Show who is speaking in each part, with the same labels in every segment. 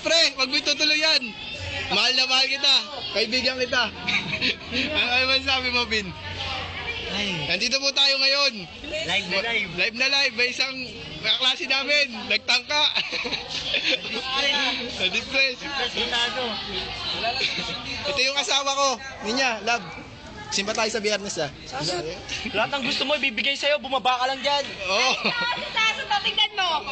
Speaker 1: pre, wag mo itutuloy yan. Mahal na mahal kita. Kaibigan kita. Ano man sabi mo, Bin? Nandito po tayo ngayon.
Speaker 2: Live na live.
Speaker 1: Live na live. May isang kaklase namin. Nagtangka. Na-depress. Ito yung asawa ko. Ninya, love. Simpa tayo sa biyernes ah.
Speaker 2: Lahat ng gusto mo ibibigay sa'yo, bumaba ka lang dyan.
Speaker 1: Oo.
Speaker 3: Saso, tingnan mo.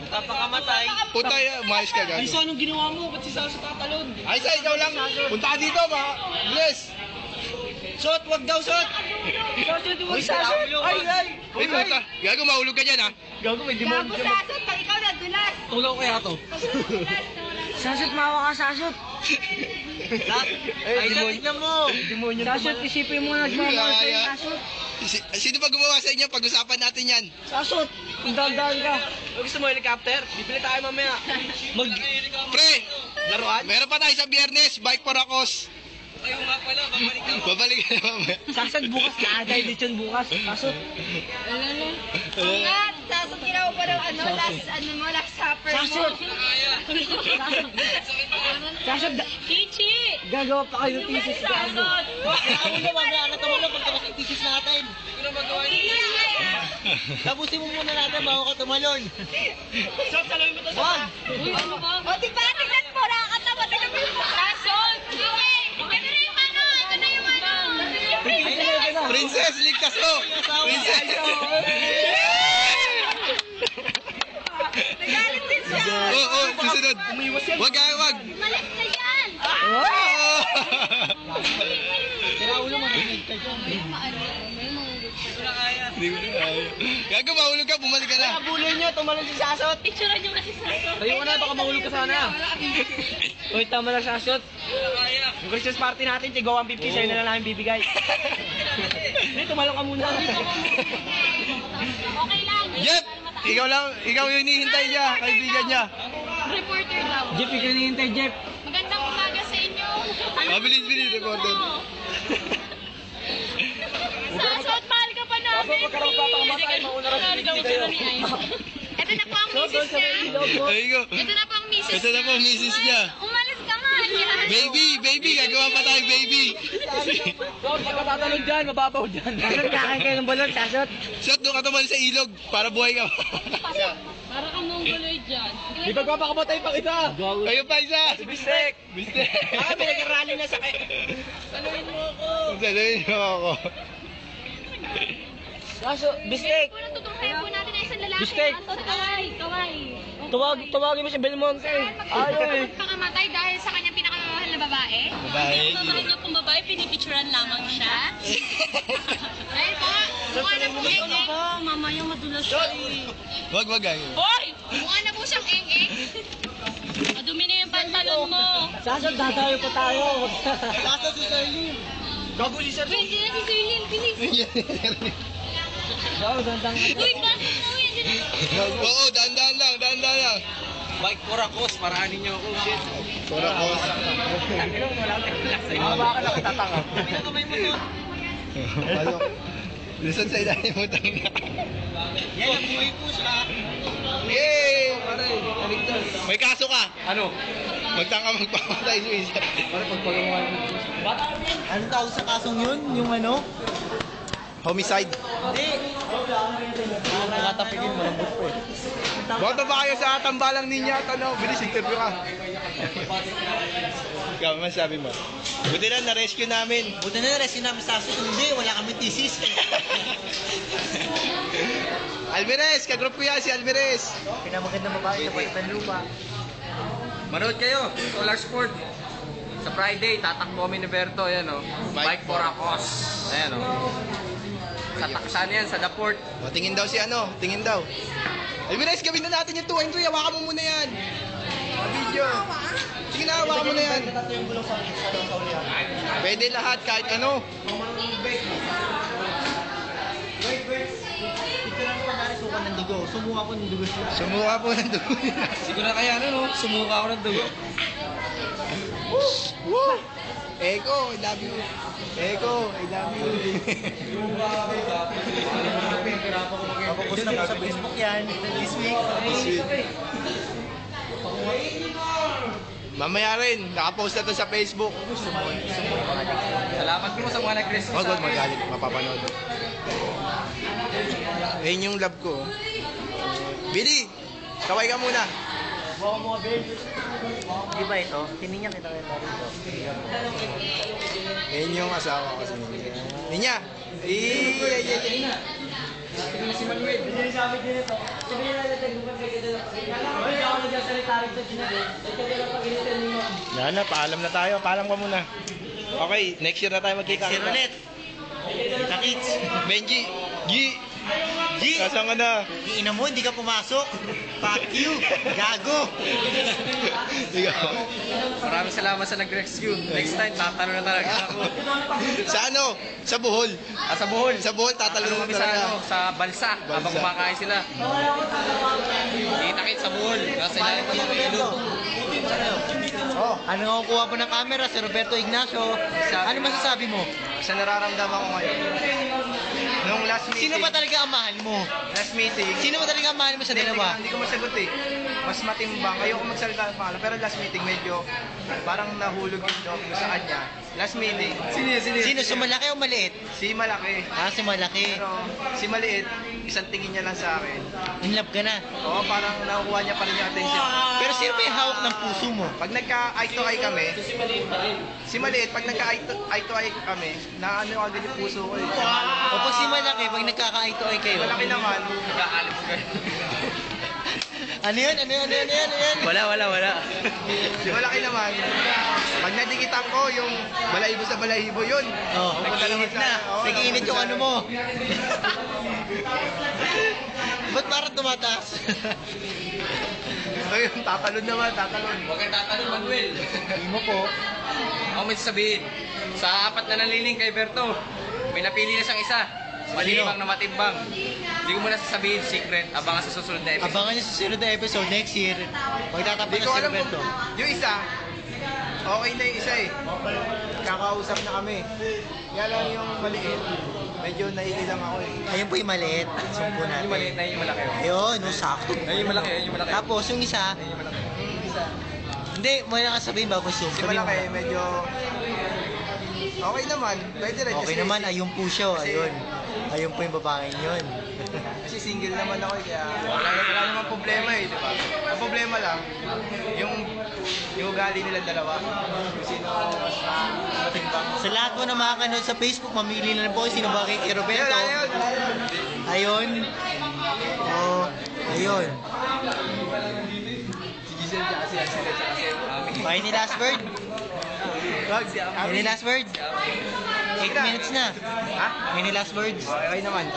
Speaker 2: Napakamatay.
Speaker 1: Puta, umayos ka gago.
Speaker 2: Ay, so anong ginawa mo? Ba't si Saso tatalon?
Speaker 1: Ay, sa ikaw lang. Punta ka dito, ma. Bless.
Speaker 2: Shot, wag daw shot. Shot,
Speaker 1: Uy,
Speaker 2: Saso. Ay, ay.
Speaker 1: Uy, puta. Gago, mahulog ka dyan ah.
Speaker 2: Gago, may
Speaker 3: Gago, Saso, pag ikaw nadulas.
Speaker 2: Tulaw kaya to.
Speaker 3: Sasot, mawa ka, Sasot.
Speaker 2: Ay, tignan mo.
Speaker 3: Sasot, isipin mo na nagmamahal sa'yo, Sasot.
Speaker 1: Sino ba gumawa sa inyo? Pag-usapan natin yan.
Speaker 3: Sasot, dahan-dahan ka.
Speaker 2: Gusto mo helicopter? Bibili tayo mamaya.
Speaker 1: Pre,
Speaker 2: Laruan?
Speaker 1: meron pa tayo sa biyernes. Bike for Akos.
Speaker 2: Ayaw nga pala, babalik ka.
Speaker 1: Babalik ka na mamaya.
Speaker 3: Sasot, bukas na. Dahil dito yun bukas. Sasot.
Speaker 4: At sasot ginawa pa ng last supper mo.
Speaker 3: Sasot. Sasot,
Speaker 4: Chichi!
Speaker 3: gagawa pa kayo ng thesis ka.
Speaker 2: Ano mamaya na tumulong pagtapos ng thesis natin. Ano magawa niyo? Tapusin mo muna natin bago ka tumalon. Shot, talawin mo to sa...
Speaker 4: Uy, ano ba? O, diba? Tignan mo, nakakatawa. Tignan mo yung sasot. Okay. Ito na yung ano. Ito na yung ano. Yung princess.
Speaker 1: Princess, ligtas mo. Princess.
Speaker 4: Nagalit din siya.
Speaker 1: Oo, susunod. Wag ah, wag.
Speaker 4: Malis na yan.
Speaker 1: Oh!
Speaker 2: Kiraulo mo nakinig ka dyan.
Speaker 1: Hindi ko na kaya. Gago, mahulog ka, bumalik ka na.
Speaker 2: Abulin niyo, tumalon si Sasot.
Speaker 4: Picturean niyo kasi sasot.
Speaker 2: Tayo ka na, baka mahulog ka sana.
Speaker 3: Uy, tama na, Sasot.
Speaker 2: Yung Christmas party natin, tigaw ang 50 sa'yo na lang namin bibigay. Hindi, tumalon ka muna.
Speaker 4: Okay lang.
Speaker 1: Yep! Ikaw yung hinihintay niya, kaibigan niya.
Speaker 4: Reporter daw.
Speaker 3: Jeff, ikaw nihintay, Jeff.
Speaker 4: Magandang umaga sa inyo.
Speaker 1: Bilis, reporter.
Speaker 4: Sasot, mahal ka pa namin.
Speaker 2: Magkaroon pa pakamatay, mauna rin
Speaker 4: Ito na po ang misis niya.
Speaker 1: Ayun ko.
Speaker 4: Ito na po ang misis
Speaker 1: Ito na po, misis niya.
Speaker 4: Umalis ka nga.
Speaker 1: Baby, gagawa pa tayo, baby.
Speaker 2: Huwag ka tatalon dyan, mababaw dyan.
Speaker 3: Sasot, kakain kayo ng balon, Sasot.
Speaker 1: Shot, doon ka tumal sa ilog para buhay ka.
Speaker 4: Para kang mongoloid dyan.
Speaker 2: Di ba papakamatay pa kita?
Speaker 1: Ayun pa isa.
Speaker 2: Bistek!
Speaker 1: Bistek.
Speaker 2: Ah, pinag-rally na sa kay... Saluhin mo ako!
Speaker 1: Saluhin mo ako.
Speaker 3: Sasot, bistek.
Speaker 4: Unang tutunghayan po natin ang isang lalaki.
Speaker 3: Bistek.
Speaker 4: Kaway.
Speaker 3: Tawagin mo si Belmonte. Ayaw eh.
Speaker 4: Pakamatay dahil sa kanyang pinakamamahal na babae.
Speaker 1: Babae.
Speaker 4: Pinakamamahal niya pong babae, pinipicturean lamang siya. Ayun po, mukha na po eng-eng. Mamaya madulas siya.
Speaker 1: Wag, gago.
Speaker 4: Hoy! Mukha na po siyang eng-eng. Madumi na yung pantalon mo.
Speaker 3: Sasot, dadayo pa tayo.
Speaker 2: Sasot si Serlin! Gago si Serlin!
Speaker 4: Pwede na si Sirlin, bilis.
Speaker 3: Wow, dandang.
Speaker 4: Uy, bakit mo yan?
Speaker 1: Oo, dahan-dahan lang.
Speaker 2: Bike for a cause, maraanin niyo ako. Shit!
Speaker 1: Para ko.
Speaker 2: Baka nakatatanga. Pinakamay mo to.
Speaker 1: Ano? Listen sa ilalim mo tanga.
Speaker 2: Yan, nabuhay po siya.
Speaker 1: Yay! May kaso ka.
Speaker 2: Ano?
Speaker 1: Magpamatay sa isa.
Speaker 2: Ano tawag sa kasong yun? Yung ano?
Speaker 1: Homicide.
Speaker 2: Hindi! Nakatapigin, malambot po eh.
Speaker 1: Boto ba kayo sa tambalang ninyo? Tanong, bilis, interview ka. Ikaw, masabi mo. Buti lang, na-rescue namin.
Speaker 2: Buti na na-rescue namin sa aso. Hindi, wala kami thesis.
Speaker 1: Alvarez, kagroup ko yan si Alvarez.
Speaker 2: Pinamagandang babae sa Palitan Lupa. Manood kayo, Solar Sport. Sa Friday, tatakbo kami ni Berto, ayan o. Bike for a cause. Ayan o. Sa Taksan yan, sa Daport.
Speaker 1: O, tingin daw si ano, tingin daw. Alvarez, gawin na natin yung 2 and 3. Hawakan mo muna yan. Sa video. Sige na, hawakan mo na yan. Pwede lahat, kahit ano.
Speaker 2: Ito lang pa nari suka ng dugo. Sumuka ko ng dugo siya.
Speaker 1: Sumuka po ng dugo.
Speaker 2: Siguro na kaya ano no? Sumuka ako ng dugo.
Speaker 1: Woo! Eko, I love you. Eko, I love you.
Speaker 2: Papopost na po sa Facebook yan. This week.
Speaker 1: Sweet. Mamaya rin, nakapost na to sa Facebook.
Speaker 2: Salamat po sa mga nag-request
Speaker 1: Wag
Speaker 2: sa
Speaker 1: wag
Speaker 2: akin.
Speaker 1: magalit, mapapanood. Ayun yung love ko. Billy, kaway ka muna.
Speaker 3: Di ba ito? Tininya kita rito.
Speaker 1: Ayun yung asawa ko. Ninya!
Speaker 2: Si Manuel.
Speaker 1: Yan na, paalam na tayo. Paalam ka muna. Okay, next year na tayo magkita.
Speaker 3: Next year ulit. Kita kits.
Speaker 1: Benji, G,
Speaker 3: G!
Speaker 1: kasama ka na.
Speaker 3: Iina mo, hindi ka pumasok. Fuck you. Gago.
Speaker 1: Ikaw.
Speaker 2: Maraming salamat sa nag-rescue. Next time, tatalo na talaga ako.
Speaker 1: Sa ano? Sa Bohol.
Speaker 2: Sa Bohol.
Speaker 1: Sa Bohol, tatalon mo
Speaker 2: Kami sa,
Speaker 1: talaga.
Speaker 2: sa Balsa, habang kumakain sila. Kita-kit sa Bohol. Kasi ilalim ko yung ilog.
Speaker 3: Ano ang kuha po ng camera? Si Roberto Ignacio. Ano masasabi mo?
Speaker 1: Sa nararamdaman ko ngayon. Nung last meeting.
Speaker 3: Sino ba talaga ang mahal mo?
Speaker 1: Last meeting.
Speaker 3: Sino ba talaga ang mahal mo sa dalawa?
Speaker 1: Hindi ko masagot eh. Mas matimbang. Ayoko magsalita ng pangalan. Pero last meeting medyo parang nahulog yung loob ko sa kanya. Last meeting.
Speaker 3: Sino? Sumalaki o maliit?
Speaker 1: Si Malaki.
Speaker 3: Ah, si malaki.
Speaker 1: Pero si Maliit, isang tingin niya lang sa akin.
Speaker 3: In love ka na.
Speaker 1: Oo, parang nakukuha niya pa rin yung attention.
Speaker 3: Pero sino ba yung hawak ng puso mo?
Speaker 1: Pag nagka-eye to eye kami, si Maliit, pag nagka-eye to eye kami, na ano agad yung puso ko eh.
Speaker 3: O pag si malaki, pag nagkaka-eye to eye kayo.
Speaker 1: Malaki naman.
Speaker 2: Nagkaalim ko kayo.
Speaker 3: Ano yun?
Speaker 2: Wala.
Speaker 1: Si Malaki naman, pag nadikitan ko yung balahibo sa balahibo yun.
Speaker 3: Oh, nag-iinit na. Nag-iinit yung ano mo. Ba't parang tumataas?
Speaker 1: Ayun, tatalon naman, tatalon.
Speaker 2: Huwag kang tatanong, Manuel.
Speaker 3: Hindi mo po.
Speaker 2: Ako may sasabihin. Sa 4 na naliling kay Berto, may napili na siyang isa. Malibang na matimbang. Hindi ko muna sasabihin, secret. Abangan sa susunod na episode.
Speaker 3: Abangan niyo sa sunod na episode next year. Magtatapan
Speaker 1: Hindi
Speaker 3: na
Speaker 1: ko
Speaker 3: si
Speaker 1: alam
Speaker 3: Roberto.
Speaker 1: kung yung isa, okay na yung isa eh. Kakausap na kami. Kaya lang yung maliit, medyo naiilang ako eh.
Speaker 3: Ayun po yung maliit. Sumpo natin.
Speaker 2: Yung maliit na yung malaki.
Speaker 3: Ayun, no, sakto.
Speaker 2: Ayun yung malaki, ayun yung malaki.
Speaker 3: Tapos yung isa,
Speaker 2: Ayun yung malaki.
Speaker 3: hindi, mo na nga sabihin bago zoom.
Speaker 1: Si malaki, medyo okay naman. Pwede rin.
Speaker 3: Okay naman, ayun po siya. Ayun. Ayun po yung babaeng yun.
Speaker 1: Kasi single naman ako eh, kaya wala namang problema eh, di ba? Ang problema lang, yung ugali nila dalawa. Kung sino mas matimbang.
Speaker 3: Sa lahat po na makakanood sa Facebook, mamili na lang po sino ba kay Roberto. Ayun. Oh, ayun.
Speaker 1: Si Giselle tsaka si Ansel tsaka si
Speaker 3: Any last word? Any last words? 8 minutes na.
Speaker 1: Ha?
Speaker 3: Any last words?
Speaker 1: Okay naman.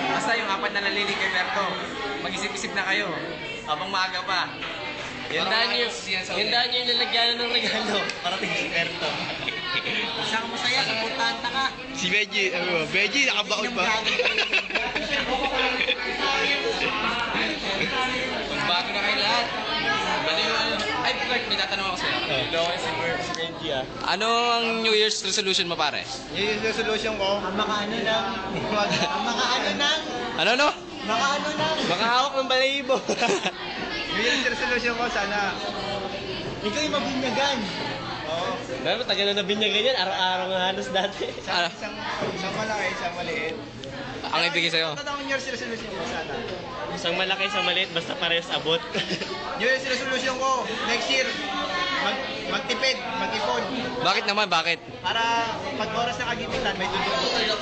Speaker 2: Basta yung 4 na naliling kay Berto, mag-isip-isip na kayo. Habang maaga pa.
Speaker 3: Handaan niyo yung lalagyan ng regalo para si Roberto. Isang masaya, importante ka.
Speaker 1: Si Benji, Benji nakabaon pa.
Speaker 2: Magbago na kayo lahat. Ano yung ay, Clark, may tatanong ako sa'yo. Ano ang New Year's resolution mo, pare?
Speaker 1: Yung resolution ko,
Speaker 3: Ang makaano lang. Ang makaano lang.
Speaker 2: Ano?
Speaker 3: Makaano lang.
Speaker 2: Makahawak ng balahibo.
Speaker 1: yung resolution ko, sana,
Speaker 3: Ikaw yung mabinyagan.
Speaker 1: oo,
Speaker 3: Pero tagal na nabinyagan yan. Araw-araw nga halos dati.
Speaker 2: Ano?
Speaker 1: isang malaki, isang maliit.
Speaker 2: Ang ibigay sa'yo?
Speaker 1: Ano ang New Year's resolution ko, sana?
Speaker 3: Isang malaki, isang maliit. Basta parehas abot.
Speaker 1: New Year's resolution ko, next year, magtipid, mag-ipon.
Speaker 2: Bakit naman? Bakit?
Speaker 1: Para pag oras na kagipitan, may dudukot.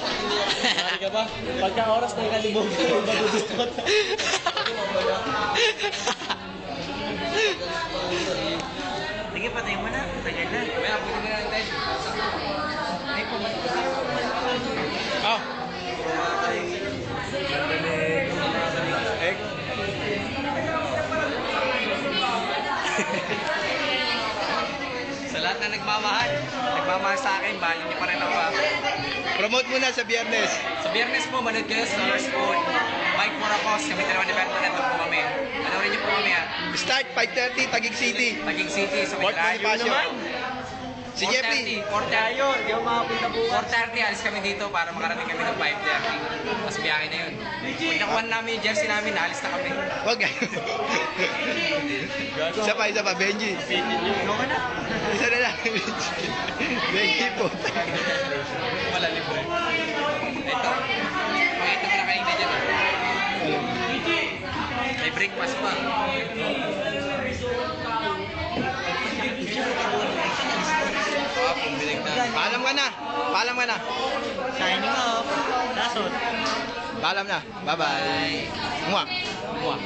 Speaker 3: Mari ka ba? Pagka oras ng kalimutan, yung madudukot. Sige, patay mo na. Tagal na.
Speaker 2: May abutin na lang tayo.
Speaker 1: Ah.
Speaker 2: Sa lahat na nagmamahal sa akin, bahalin niyo pa rin ako.
Speaker 1: Promote muna sa Biyernes.
Speaker 2: Sa Biyernes po, manood kayo sa Solar Sport. Mike Moracos, kami dalawa ni Berto, nandun po kami. Panoorin niyo po kami ha.
Speaker 1: Start 5:30, Taguig City.
Speaker 2: Taguig City, sa
Speaker 1: Port
Speaker 2: May Layo
Speaker 1: Bonifacio.
Speaker 2: naman.
Speaker 1: Si Jeffrey.
Speaker 2: 4:30.
Speaker 3: Ayun, di ako makapunta bukas.
Speaker 2: 4:30, alis kami dito para makarating kami ng 5:30. Tapos biyahe na yun. Pag nakuha namin yung jersey namin, naalis na kami.
Speaker 1: Wag ka. Isa pa, Benji.
Speaker 3: Okay na.
Speaker 1: Isa na lang. Benji po.
Speaker 2: Wala libre. Ito. Pakita ko na kanina dyan. May breakfast pa. Pumbilig na.
Speaker 1: Paalam ka na.
Speaker 3: Signing off. That's all.
Speaker 1: Paalam na. Bye-bye. Mwah.
Speaker 2: Buwa.